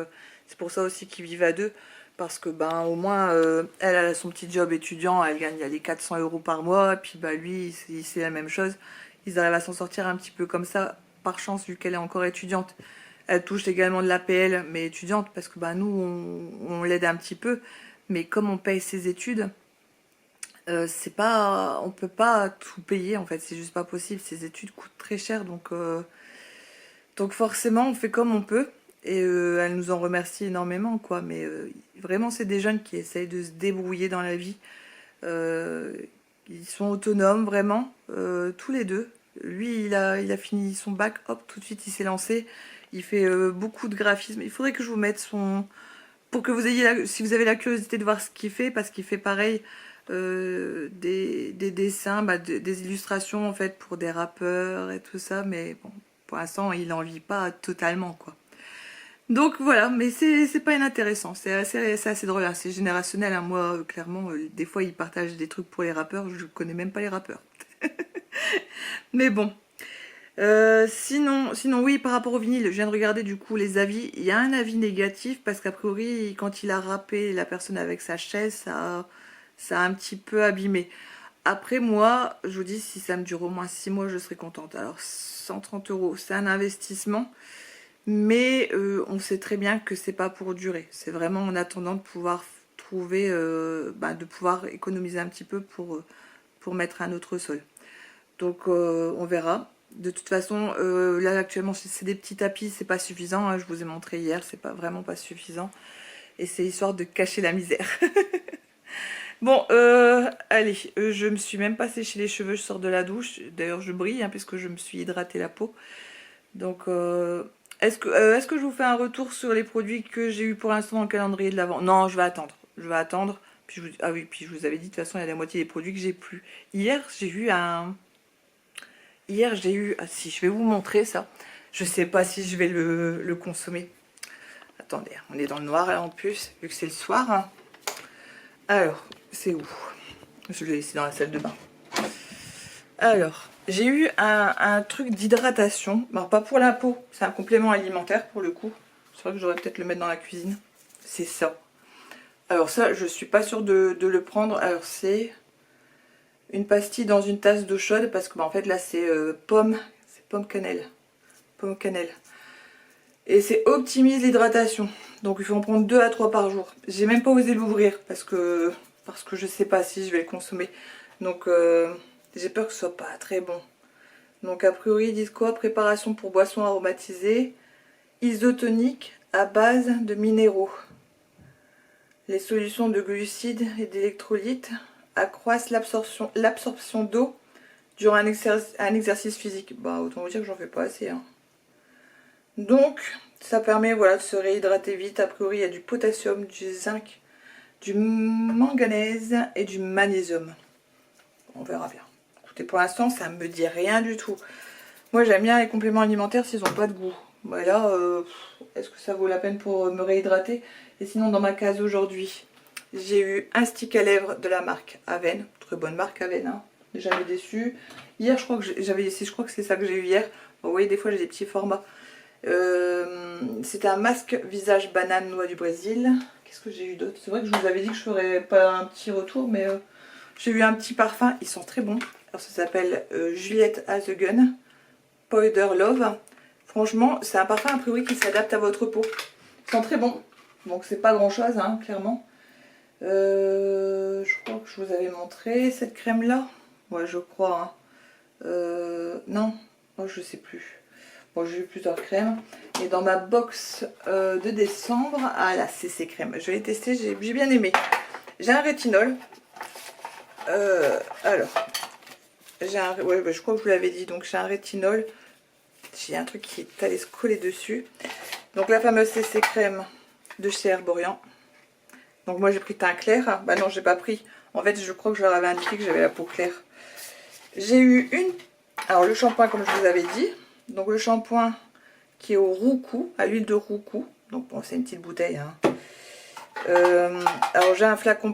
[SPEAKER 1] c'est pour ça aussi qu'ils vivent à deux, parce que ben au moins elle a son petit job étudiant, elle gagne les 400 € par mois, et puis bah lui c'est la même chose, ils arrivent à s'en sortir un petit peu comme ça par chance vu qu'elle est encore étudiante. Elle touche également de l'APL mais étudiante parce que bah nous on l'aide un petit peu, mais comme on paye ses études, c'est pas, on peut pas tout payer en fait, c'est juste pas possible. Ces études coûtent très cher, donc forcément on fait comme on peut. Et elle nous en remercie énormément, quoi. Mais vraiment, c'est des jeunes qui essayent de se débrouiller dans la vie. Euh, Ils sont autonomes, vraiment, tous les deux. Lui, il a fini son bac, hop, tout de suite, il s'est lancé. Il fait beaucoup de graphisme. Il faudrait que je vous mette son, pour que vous ayez si vous avez la curiosité de voir ce qu'il fait, parce qu'il fait pareil des dessins, bah, des illustrations en fait pour des rappeurs et tout ça, mais bon, pour l'instant il n'en vit pas totalement, quoi. Donc voilà, mais c'est pas inintéressant, c'est assez drôle, hein, c'est générationnel, hein. Moi clairement des fois ils partagent des trucs pour les rappeurs, je connais même pas les rappeurs. Mais bon. Sinon oui, par rapport au vinyle, je viens de regarder du coup les avis. Il y a un avis négatif parce qu'a priori, quand il a râpé la personne avec sa chaise, ça a un petit peu abîmé. Après moi, je vous dis, si ça me dure au moins 6 mois, je serai contente. Alors 130 €, c'est un investissement, mais on sait très bien que c'est pas pour durer. C'est vraiment en attendant de pouvoir trouver, de pouvoir économiser un petit peu pour mettre un autre sol. Donc on verra. De toute façon, là actuellement c'est des petits tapis, c'est pas suffisant, hein, je vous ai montré hier, c'est pas vraiment pas suffisant. Et c'est histoire de cacher la misère. Bon, allez, je me suis même pas séché les cheveux, je sors de la douche. D'ailleurs je brille, hein, puisque je me suis hydraté la peau. Donc est-ce que je vous fais un retour sur les produits que j'ai eu pour l'instant dans le calendrier de l'Avent? Non, je vais attendre. Je vais attendre. Puis ah oui, puis je vous avais dit, de toute façon, il y a la moitié des produits que j'ai plus. Hier, j'ai eu un... Hier, j'ai eu... Ah si, je vais vous montrer ça. Je sais pas si je vais le consommer. Attendez, on est dans le noir là en plus, vu que c'est le soir. Hein. Alors, c'est où? Je l'ai laissé dans la salle de bain. Alors, j'ai eu un truc d'hydratation. Alors, pas pour la peau, c'est un complément alimentaire pour le coup. C'est vrai que j'aurais peut-être le mettre dans la cuisine. C'est ça. Alors ça, je suis pas sûre de le prendre. Alors c'est une pastille dans une tasse d'eau chaude parce que en fait là c'est pomme cannelle. Pomme cannelle. Et c'est optimise l'hydratation. Donc il faut en prendre 2 à 3 par jour. J'ai même pas osé l'ouvrir parce que je sais pas si je vais le consommer. Donc j'ai peur que ce soit pas très bon. Donc a priori ils disent quoi? Préparation pour boissons aromatisées, isotonique à base de minéraux. Les solutions de glucides et d'électrolytes accroissent l'absorption d'eau durant un exercice physique. Bah autant vous dire que j'en fais pas assez. Hein. Donc ça permet voilà, de se réhydrater vite. A priori il y a du potassium, du zinc, du manganèse et du magnésium. On verra bien. Écoutez, pour l'instant ça me dit rien du tout. Moi j'aime bien les compléments alimentaires s'ils n'ont pas de goût. Voilà, est-ce que ça vaut la peine pour me réhydrater? Et sinon dans ma case aujourd'hui, j'ai eu un stick à lèvres de la marque Aven. Très bonne marque Aven, hein. Jamais déçu. Hier je crois que c'est ça que j'ai eu hier. Bon, vous voyez des fois j'ai des petits formats. C'était un masque visage banane noix du Brésil. Qu'est-ce que j'ai eu d'autre? C'est vrai que je vous avais dit que je ferais pas un petit retour, mais j'ai eu un petit parfum. Ils sont très bons. Alors ça s'appelle Juliette Has a Gun Powder Love. Franchement, c'est un parfum a priori qui s'adapte à votre peau. Ils sont très bons. Donc c'est pas grand chose, hein, clairement. Je crois que je vous avais montré cette crème là. Ouais, je crois. Hein. Non, oh, je sais plus. Bon, j'ai eu plusieurs crèmes. Et dans ma box de décembre, ah là, c'est ces crèmes. Je l'ai testé, j'ai bien aimé. J'ai un rétinol. Alors, ouais, bah, je crois que je vous l'avais dit. Donc j'ai un rétinol. J'ai un truc qui est allé se coller dessus. Donc la fameuse CC crème de chez Herborian. Donc moi j'ai pris teint clair. Bah non, j'ai pas pris. En fait, je crois que je leur avais indiqué que j'avais la peau claire. J'ai eu alors le shampoing comme je vous avais dit. Donc le shampoing qui est au roucou, à l'huile de roucou. Donc bon, c'est une petite bouteille. Hein. Alors j'ai un flacon,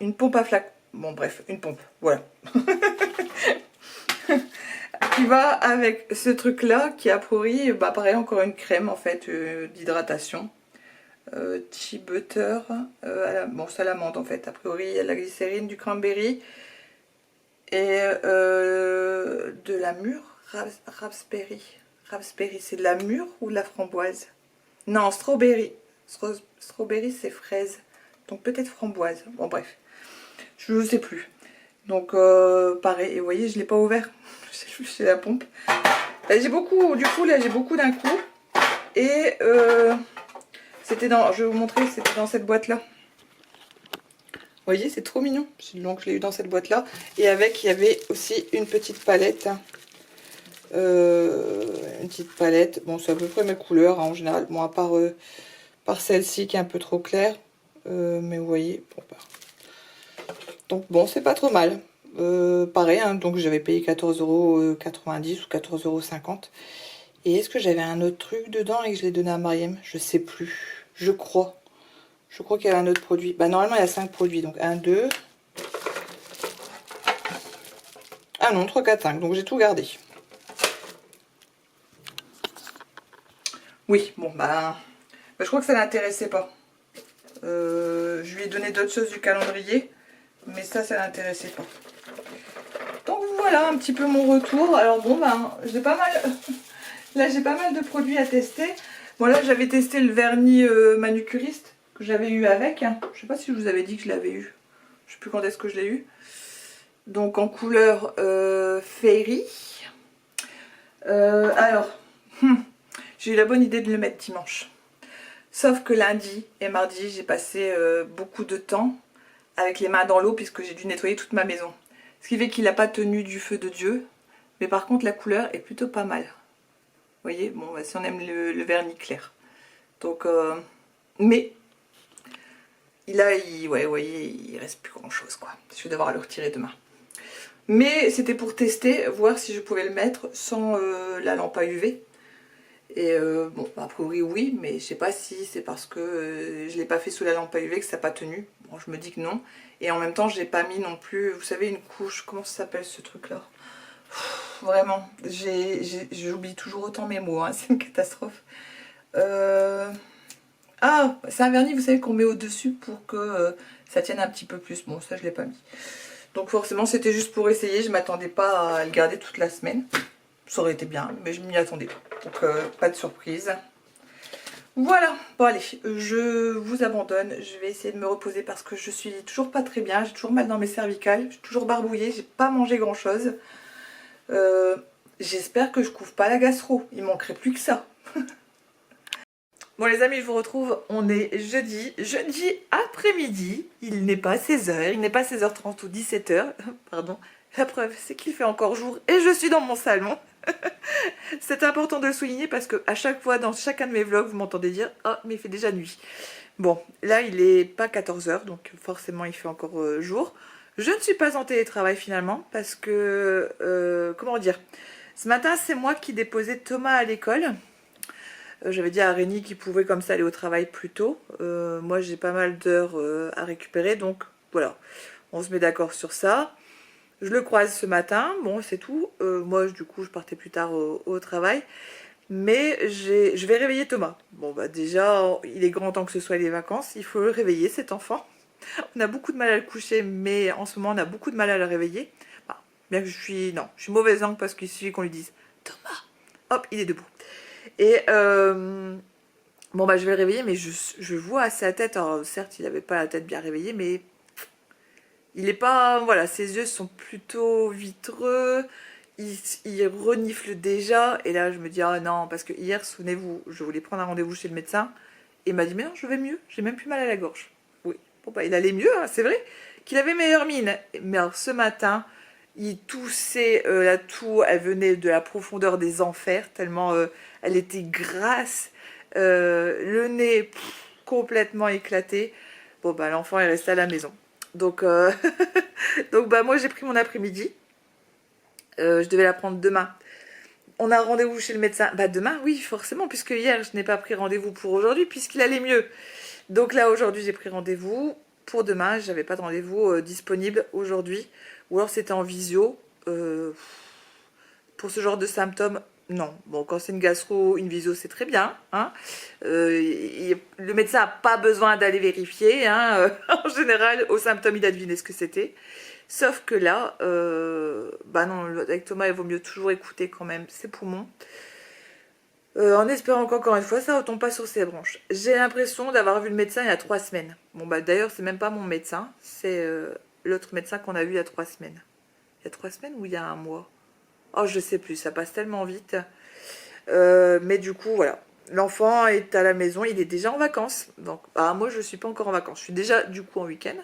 [SPEAKER 1] une pompe à flacon. Bon bref, une pompe. Voilà. Qui va avec ce truc là qui a priori, bah pareil encore une crème en fait d'hydratation. Tea butter, bon c'est à l'amande en fait, a priori il y a de la glycérine, du cranberry et de la mûre, raspberry. Raspberry c'est de la mûre ou de la framboise? Non, strawberry. Strawberry c'est fraise, donc peut-être framboise, bon bref, je ne sais plus. Donc pareil, et vous voyez je ne l'ai pas ouvert, j'ai la pompe. J'ai beaucoup, du coup là j'ai beaucoup d'un coup. Et c'était dans, je vais vous montrer, c'était dans cette boîte là. Vous voyez c'est trop mignon. Donc je l'ai eu dans cette boîte là. Et avec il y avait aussi une petite palette. Une petite palette. Bon c'est à peu près mes couleurs hein, en général. Bon à part, par celle-ci qui est un peu trop claire. Mais vous voyez, bon bah. Donc bon, c'est pas trop mal. Pareil, hein, donc j'avais payé 14,90 € ou 14,50 €. Et est-ce que j'avais un autre truc dedans et que je l'ai donné à Mariem? Je sais plus. Je crois. Je crois qu'il y avait un autre produit. Bah normalement il y a 5 produits. Donc 1, 2. Ah non, 3, 4, 5. Donc j'ai tout gardé. Oui, bon bah je crois que ça l'intéressait pas. Je lui ai donné d'autres choses du calendrier, mais ça l'intéressait pas. Donc voilà un petit peu mon retour. Alors bon, ben, j'ai pas mal... Là, j'ai pas mal de produits à tester. Bon, là, j'avais testé le vernis manucuriste que j'avais eu avec. Je sais pas si je vous avais dit que je l'avais eu. Je sais plus quand est-ce que je l'ai eu. Donc en couleur Fairy. Alors, j'ai eu la bonne idée de le mettre dimanche. Sauf que lundi et mardi, j'ai passé beaucoup de temps avec les mains dans l'eau puisque j'ai dû nettoyer toute ma maison. Ce qui fait qu'il n'a pas tenu du feu de Dieu. Mais par contre, la couleur est plutôt pas mal. Vous voyez, bon, bah, si on aime le vernis clair. Donc, mais, ouais, vous voyez, il reste plus grand chose, quoi. Je vais devoir le retirer demain. Mais c'était pour tester, voir si je pouvais le mettre sans la lampe à UV. Et bon, a priori oui, mais je sais pas si c'est parce que je l'ai pas fait sous la lampe à UV que ça n'a pas tenu. Bon, je me dis que non. Et en même temps, j'ai pas mis non plus, vous savez, une couche, comment ça s'appelle ce truc-là? Vraiment, j'oublie toujours autant mes mots, hein, c'est une catastrophe. Ah, c'est un vernis, vous savez, qu'on met au-dessus pour que ça tienne un petit peu plus. Bon, ça, je l'ai pas mis. Donc forcément, c'était juste pour essayer. Je m'attendais pas à le garder toute la semaine. Ça aurait été bien, mais je m'y attendais pas. Donc, pas de surprise. Voilà, bon allez, je vous abandonne. Je vais essayer de me reposer parce que je suis toujours pas très bien. J'ai toujours mal dans mes cervicales. Je suis toujours barbouillée. J'ai pas mangé grand-chose. J'espère que je couvre pas la gastro. Il manquerait plus que ça. Bon les amis, je vous retrouve, on est jeudi après-midi, il n'est pas 16h, il n'est pas 16h30 ou 17h, pardon. La preuve, c'est qu'il fait encore jour et je suis dans mon salon. C'est important de le souligner parce que à chaque fois, dans chacun de mes vlogs, vous m'entendez dire « Ah, mais il fait déjà nuit ». Bon, là, il est pas 14h, donc forcément, il fait encore jour. Je ne suis pas en télétravail finalement parce que, comment dire, ce matin, c'est moi qui déposais Thomas à l'école. J'avais dit à Rémi qu'il pouvait comme ça aller au travail plus tôt. Moi j'ai pas mal d'heures à récupérer, donc voilà, on se met d'accord sur ça. Je le croise ce matin, bon c'est tout. Moi du coup je partais plus tard au travail. Mais je vais réveiller Thomas. Bon bah déjà il est grand temps que ce soit les vacances, il faut le réveiller cet enfant. On a beaucoup de mal à le coucher, mais en ce moment on a beaucoup de mal à le réveiller. Bah, bien que je suis mauvaise langue parce qu'il suffit qu'on lui dise Thomas, hop il est debout. Et bon bah je vais le réveiller, mais je vois à sa tête, alors certes il n'avait pas la tête bien réveillée, mais il est pas, voilà, ses yeux sont plutôt vitreux, il renifle déjà, et là je me dis ah non, parce que hier, souvenez-vous, je voulais prendre un rendez-vous chez le médecin, et il m'a dit mais non je vais mieux, j'ai même plus mal à la gorge. Oui, bon bah il allait mieux, hein, c'est vrai qu'il avait meilleure mine, mais alors ce matin, il toussait, la toux, elle venait de la profondeur des enfers, tellement elle était grasse, le nez complètement éclaté. Bon bah l'enfant est resté à la maison. Donc, donc bah moi j'ai pris mon après-midi, je devais la prendre demain. On a rendez-vous chez le médecin, bah demain oui forcément, puisque hier je n'ai pas pris rendez-vous pour aujourd'hui, puisqu'il allait mieux. Donc là aujourd'hui j'ai pris rendez-vous pour demain, j'avais pas de rendez-vous disponible aujourd'hui. Ou alors c'était en visio. Pour ce genre de symptômes, non. Bon, quand c'est une gastro, une visio, c'est très bien. Hein. Le médecin n'a pas besoin d'aller vérifier. Hein. En général, aux symptômes, il a deviné ce que c'était. Sauf que là, bah non, avec Thomas, il vaut mieux toujours écouter quand même ses poumons. En espérant qu'encore une fois, ça ne retombe pas sur ses branches. J'ai l'impression d'avoir vu le médecin il y a 3 semaines. Bon, bah d'ailleurs, c'est même pas mon médecin. C'est l'autre médecin qu'on a vu il y a 3 semaines. Il y a 3 semaines ou il y a un mois? Oh, je sais plus, ça passe tellement vite. Mais du coup, voilà. L'enfant est à la maison, il est déjà en vacances. Donc, bah, moi, je ne suis pas encore en vacances. Je suis déjà, du coup, en week-end.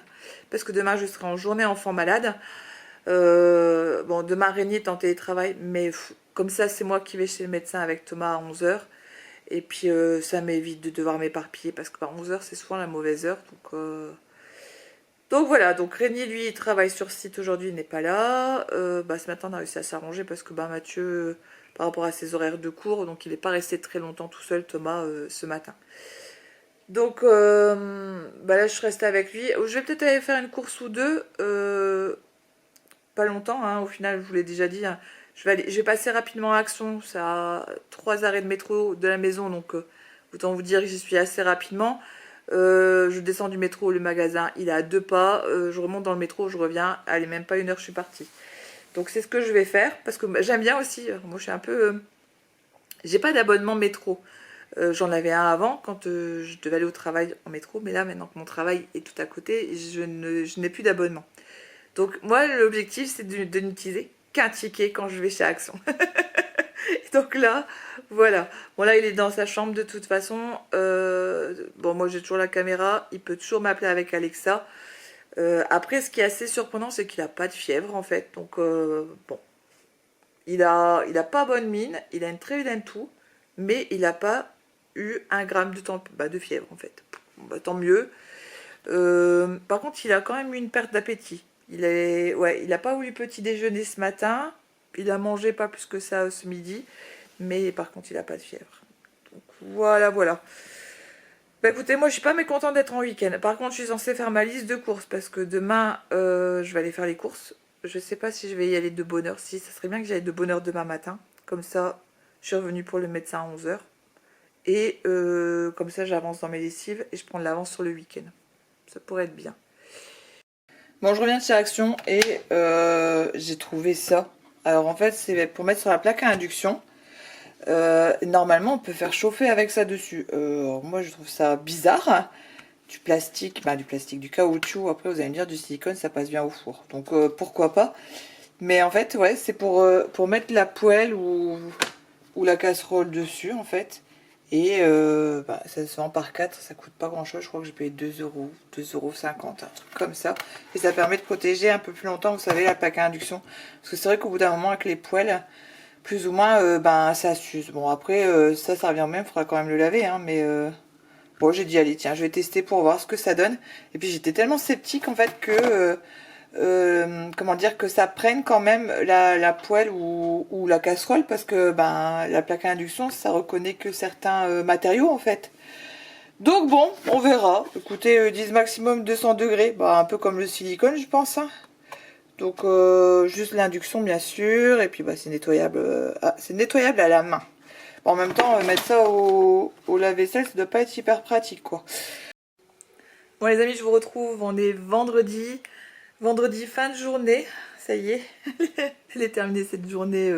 [SPEAKER 1] Parce que demain, je serai en journée enfant malade. Bon, demain, Rémi est en télétravail. Mais comme ça, c'est moi qui vais chez le médecin avec Thomas à 11 h. Et puis, ça m'évite de devoir m'éparpiller. Parce que 11 h, c'est souvent la mauvaise heure. Donc voilà, donc Rémi lui il travaille sur site aujourd'hui, il n'est pas là. Bah, ce matin on a réussi à s'arranger parce que bah, Mathieu, par rapport à ses horaires de cours, donc il n'est pas resté très longtemps tout seul Thomas ce matin. Donc bah là je suis restée avec lui. Je vais peut-être aller faire une course ou deux, pas longtemps, hein, au final je vous l'ai déjà dit. Hein. Je vais passer rapidement à Action, c'est à 3 arrêts de métro de la maison, donc autant vous dire que j'y suis assez rapidement. Je descends du métro, le magasin il est à 2 pas, je remonte dans le métro, je reviens, allez même pas 1 heure je suis partie. Donc c'est ce que je vais faire parce que j'aime bien aussi, moi je suis un peu... j'ai pas d'abonnement métro, j'en avais un avant quand je devais aller au travail en métro, mais là maintenant que mon travail est tout à côté, je n'ai plus d'abonnement. Donc moi l'objectif c'est de n'utiliser qu'un ticket quand je vais chez Action. Donc là, voilà. Bon là il est dans sa chambre de toute façon. Bon moi j'ai toujours la caméra, il peut toujours m'appeler avec Alexa. Après ce qui est assez surprenant c'est qu'il n'a pas de fièvre en fait. Donc bon, il a pas bonne mine, il a une très vilaine toux, mais il n'a pas eu 1 gramme de fièvre en fait. Bon, bah, tant mieux. Par contre il a quand même eu une perte d'appétit. Il a pas voulu petit déjeuner ce matin. Il a mangé pas plus que ça ce midi. Mais par contre, il a pas de fièvre. Donc voilà, voilà. Bah écoutez, moi je suis pas mécontente d'être en week-end. Par contre, je suis censée faire ma liste de courses parce que demain, je vais aller faire les courses. Je sais pas si je vais y aller de bonne heure. Si, ça serait bien que j'aille de bonne heure demain matin. Comme ça, je suis revenue pour le médecin à 11 h. Et comme ça, j'avance dans mes lessives et je prends de l'avance sur le week-end. Ça pourrait être bien. Bon, je reviens de chez Action et j'ai trouvé ça. Alors en fait, c'est pour mettre sur la plaque à induction. Normalement, on peut faire chauffer avec ça dessus. Moi, je trouve ça bizarre. Du plastique, du caoutchouc. Après, vous allez me dire du silicone, ça passe bien au four. Donc, pourquoi pas. Mais en fait, ouais, c'est pour mettre la poêle ou la casserole dessus, en fait. Et ça se vend par 4, ça coûte pas grand chose. Je crois que j'ai payé 2 euros, 2,50 €, un truc comme ça. Et ça permet de protéger un peu plus longtemps, vous savez, la plaque à induction. Parce que c'est vrai qu'au bout d'un moment, avec les poêles, plus ou moins, ça s'use. Bon, après, ça revient au même, il faudra quand même le laver, hein, mais bon, j'ai dit, allez, tiens, je vais tester pour voir ce que ça donne. Et puis, j'étais tellement sceptique, en fait, que comment dire, que ça prenne quand même la poêle ou la casserole, parce que la plaque à induction ça reconnaît que certains matériaux en fait. Donc bon, on verra. Écoutez, ils disent maximum 200 degrés, un peu comme le silicone je pense, hein. Donc juste l'induction bien sûr, et puis c'est nettoyable, c'est nettoyable à la main. Bon, en même temps mettre ça au lave-vaisselle ça doit pas être hyper pratique quoi. Bon les amis, je vous retrouve, on est vendredi. Vendredi fin de journée, ça y est, elle est terminée cette journée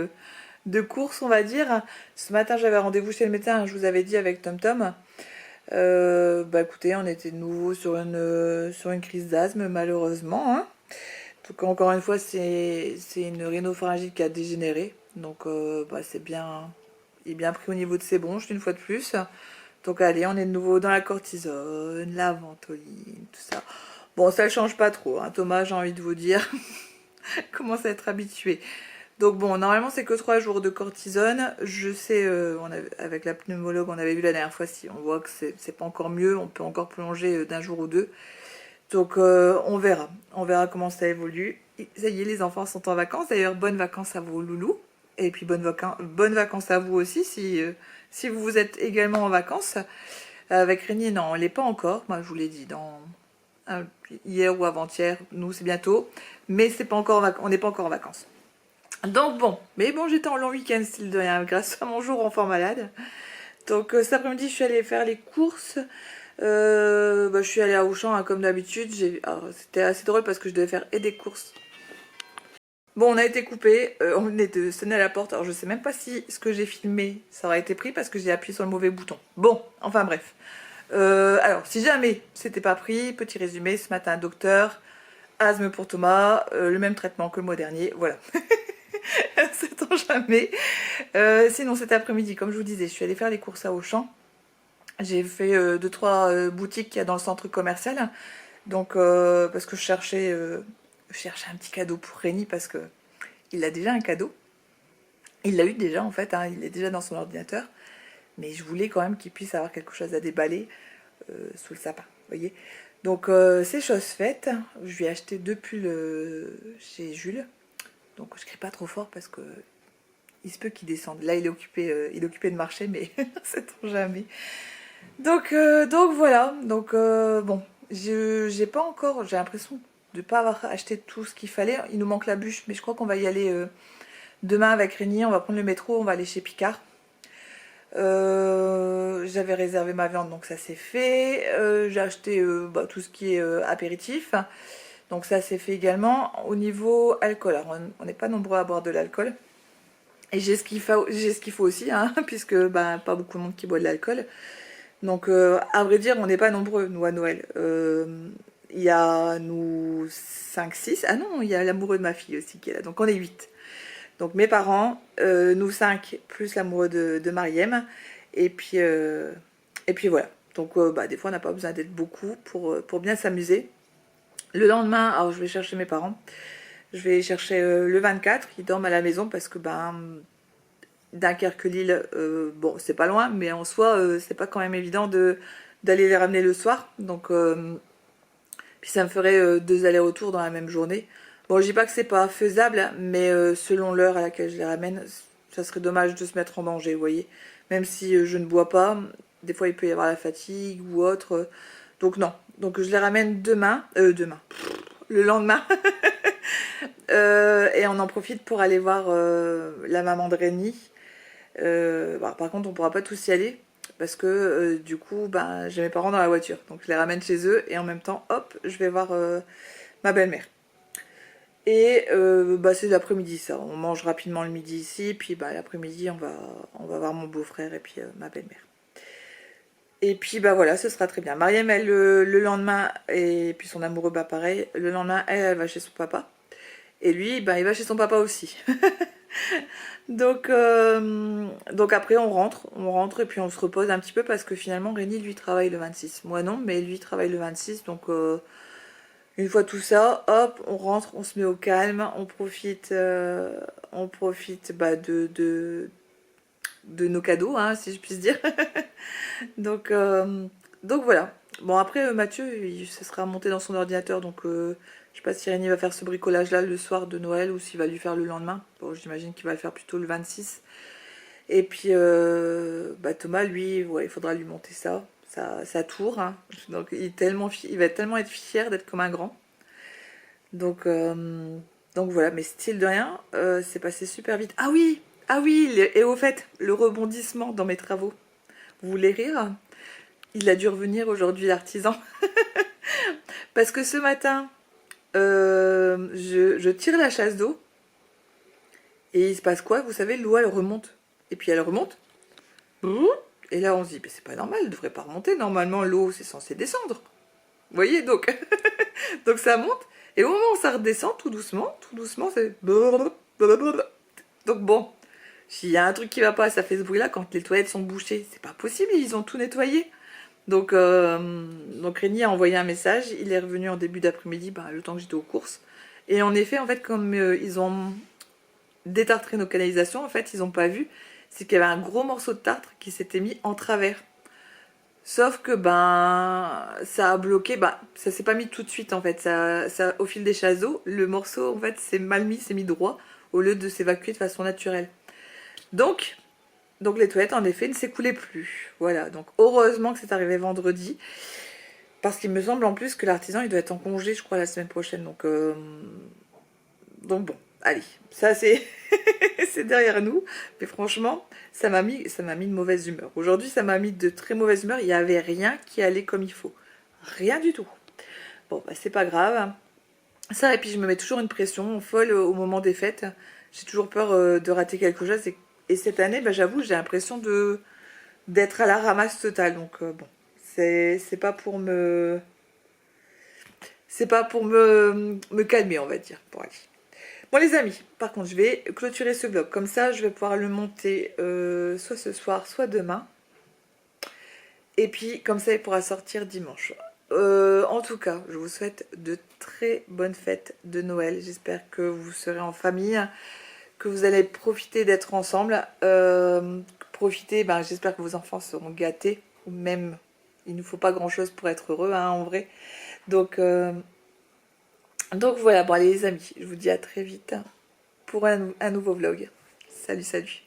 [SPEAKER 1] de course on va dire. Ce matin j'avais rendez-vous chez le médecin, je vous avais dit avec TomTom. Écoutez, on était de nouveau sur une crise d'asthme malheureusement. Hein. Donc encore une fois c'est une rhinopharyngite qui a dégénéré. Donc c'est bien, il est bien pris au niveau de ses bronches une fois de plus. Donc allez, on est de nouveau dans la cortisone, la ventoline, tout ça. Bon, ça ne change pas trop, hein. Thomas, j'ai envie de vous dire, commence à être habitué. Donc bon, normalement, c'est que 3 jours de cortisone. Je sais, avec la pneumologue, on avait vu la dernière fois, si on voit que c'est pas encore mieux, on peut encore prolonger d'1 jour ou 2. Donc on verra. On verra comment ça évolue. Et ça y est, les enfants sont en vacances. D'ailleurs, bonnes vacances à vos loulous. Et puis bonnes vacances à vous aussi, si vous êtes également en vacances. Avec Rémi, non, on l'est pas encore. Moi, je vous l'ai dit, hier ou avant-hier, nous c'est bientôt, mais c'est pas encore on n'est pas encore en vacances. Donc bon, mais bon, j'étais en long week-end style de rien, grâce à mon jour enfant malade. Donc cet après-midi, je suis allée faire les courses. Je suis allée à Auchan hein, comme d'habitude. C'était assez drôle parce que je devais faire et des courses. Bon, on a été coupé, on est de sonner à la porte. Alors je sais même pas si ce que j'ai filmé, ça aurait été pris parce que j'ai appuyé sur le mauvais bouton. Bon, enfin bref. Alors, si jamais c'était pas pris, petit résumé, ce matin, docteur, asthme pour Thomas, le même traitement que le mois dernier, voilà. Sait-on jamais. Sinon, cet après-midi, comme je vous disais, je suis allée faire les courses à Auchan. J'ai fait 2-3 boutiques qu'il y a dans le centre commercial. Donc, parce que je cherchais un petit cadeau pour Rémi parce que il a déjà un cadeau. Il l'a eu déjà en fait, hein, il est déjà dans son ordinateur. Mais je voulais quand même qu'il puisse avoir quelque chose à déballer sous le sapin, vous voyez. Donc c'est chose faite. Je lui ai acheté 2 pulls chez Jules. Donc je crie pas trop fort parce que il se peut qu'il descende. Là il est occupé de marcher, mais sait-on jamais. Donc voilà. Donc bon, j'ai pas encore. J'ai l'impression de pas avoir acheté tout ce qu'il fallait. Il nous manque la bûche, mais je crois qu'on va y aller demain avec Rémi. On va prendre le métro, on va aller chez Picard. J'avais réservé ma viande, donc ça c'est fait. J'ai acheté tout ce qui est apéritif. Donc ça c'est fait également. Au niveau alcool, alors on n'est pas nombreux à boire de l'alcool. Et j'ai ce qu'il faut aussi, hein, puisque pas beaucoup de monde qui boit de l'alcool. Donc à vrai dire, on n'est pas nombreux, nous, à Noël. Il y a nous 5 6. Ah non, il y a l'amoureux de ma fille aussi qui est là. Donc on est 8. Donc mes parents, nous 5, plus l'amoureux de Mariem. Et puis voilà. Donc des fois on n'a pas besoin d'être beaucoup pour bien s'amuser. Le lendemain, alors je vais chercher mes parents. Je vais chercher le 24, ils dorment à la maison parce que Dunkerque-Lille, bon c'est pas loin, mais en soi c'est pas quand même évident d'aller les ramener le soir. Donc puis ça me ferait 2 allers-retours dans la même journée. Bon, je dis pas que c'est pas faisable, mais selon l'heure à laquelle je les ramène, ça serait dommage de se mettre en danger, vous voyez. Même si je ne bois pas, des fois il peut y avoir la fatigue ou autre. Donc non. Donc je les ramène demain, le lendemain. Et on en profite pour aller voir la maman de Rémi. Par contre, on pourra pas tous y aller parce que du coup, j'ai mes parents dans la voiture. Donc je les ramène chez eux et en même temps, hop, je vais voir ma belle-mère. Et c'est l'après-midi ça, on mange rapidement le midi ici, puis l'après-midi on va voir mon beau-frère et puis ma belle-mère. Et puis voilà, ce sera très bien. Mariam, elle, le lendemain, et puis son amoureux, pareil, le lendemain, elle va chez son papa. Et lui, il va chez son papa aussi. Donc après on rentre et puis on se repose un petit peu parce que finalement Rémi lui travaille le 26. Moi non, mais lui travaille le 26, donc une fois tout ça, hop, on rentre, on se met au calme, on profite de nos cadeaux, hein, si je puis dire. donc, donc voilà. Bon après Mathieu, se sera monté dans son ordinateur, donc je sais pas si Rémi va faire ce bricolage là le soir de Noël ou s'il va lui faire le lendemain. Bon, j'imagine qu'il va le faire plutôt le 26. Et puis Thomas, lui, ouais, il faudra lui monter sa tour. Hein. Donc il va tellement être fier d'être comme un grand. Donc voilà, mais style de rien, c'est passé super vite. Ah oui, et au fait, le rebondissement dans mes travaux. Vous voulez rire? Il a dû revenir aujourd'hui l'artisan. Parce que ce matin, je tire la chasse d'eau. Et il se passe quoi? Vous savez, l'eau elle remonte. Et puis elle remonte. Et là on se dit, mais c'est pas normal, elle devrait pas remonter. Normalement l'eau c'est censé descendre. Vous voyez donc. Donc ça monte. Et au moment où ça redescend, tout doucement, c'est... Donc bon, s'il y a un truc qui va pas, ça fait ce bruit là quand les toilettes sont bouchées. C'est pas possible, ils ont tout nettoyé. Donc Rémi a envoyé un message, il est revenu en début d'après-midi, le temps que j'étais aux courses. Et en effet, en fait, comme ils ont détartré nos canalisations, en fait, ils n'ont pas vu, c'est qu'il y avait un gros morceau de tartre qui s'était mis en travers. Sauf que ça a bloqué, ça s'est pas mis tout de suite en fait, ça au fil des chasses d'eau, le morceau en fait s'est mal mis, s'est mis droit au lieu de s'évacuer de façon naturelle. Donc les toilettes en effet ne s'écoulaient plus. Voilà, donc heureusement que c'est arrivé vendredi. Parce qu'il me semble en plus que l'artisan il doit être en congé je crois la semaine prochaine. Donc bon, allez, ça c'est c'est derrière nous. Mais franchement, ça m'a mis de mauvaise humeur. Aujourd'hui ça m'a mis de très mauvaise humeur, il n'y avait rien qui allait comme il faut. Rien du tout. Bon c'est pas grave. Ça et puis je me mets toujours une pression folle au moment des fêtes. J'ai toujours peur de rater quelque chose et cette année, j'avoue, j'ai l'impression d'être à la ramasse totale. Donc bon, c'est pas pour me me calmer, on va dire, pour aller. Bon les amis, par contre, je vais clôturer ce vlog. Comme ça, je vais pouvoir le monter soit ce soir, soit demain. Et puis, comme ça, il pourra sortir dimanche. En tout cas, je vous souhaite de très bonnes fêtes de Noël. J'espère que vous serez en famille, que vous allez profiter d'être ensemble. J'espère que vos enfants seront gâtés. Ou même, il ne faut pas grand-chose pour être heureux, hein, en vrai. Donc voilà, bon allez les amis, je vous dis à très vite pour un nouveau vlog. Salut, salut.